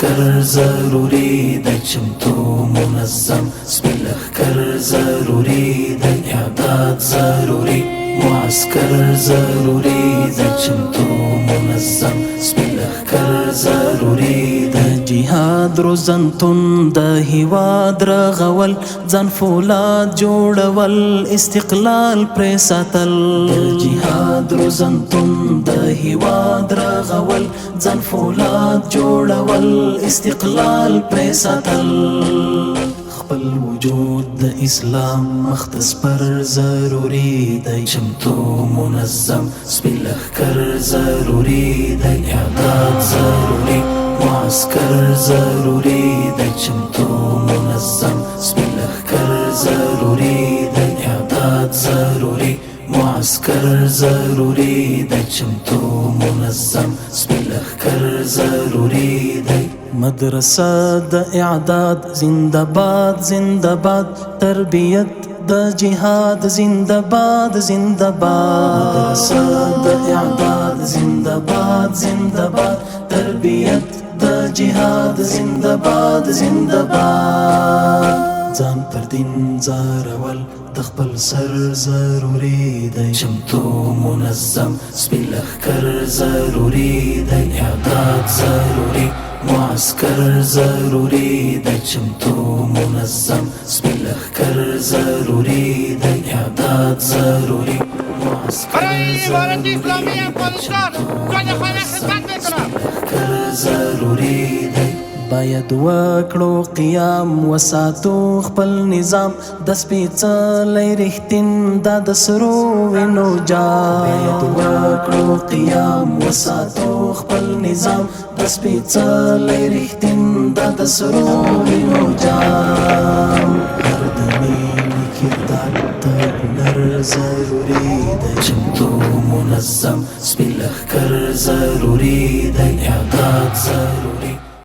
معسكر ضروري ده چمتو منظم سپین لخکر ضروری ده اعداد ضروری معسكر ضروری ده چمتو منظم سپین لخکر ضروری ده جهاد روزنتون ده هیواد رغول ځان فولاد جوړول استقلال پرې ساتل د جهاد روزنتون ده هیواد رغول ځان فولاد جوړول استقلال پرې ساتل خپل وجود د اسلام مختص پر ضروری دی چمتو منظم سپین لخکر ضروری دی اعداد ضروری معسكر ضروری دی چمتو منظم سپین لخکر ضروری دی اعداد ضروری معسكر ضروری دی چمتو منظم سپین لخکر ضروری دی مدرسه د اعداد زنده باد زنده باد تربیت د جهاد زنده باد زنده باد مدرسه د اعداد زنده باد زنده باد تربیت د جهاد زنده باد زنده باد ځان پر دین زارول د خپل سر ضروری دی چمتو منظم سپین لخکر ضروری دی اعداد ضروری معسكر ضروری ده چمتو منظم سپین لخکر ضروری ده اعداد ضروری برای امارت اسلامی افغانستان صادقانه خدمت میکنم. ضروری ده باید وکړو قیام وساتو خپل نظام د سپېڅلي رښتین دا د سرو وینو جام باید وکړو قیام وساتو خپل نظام د سپېڅلي رښتین دا د سرو وینو جام هر د مینې کردار د هنر ضروري دی چمتو منظم سپین لخکر ضروري دی اعداد ضروري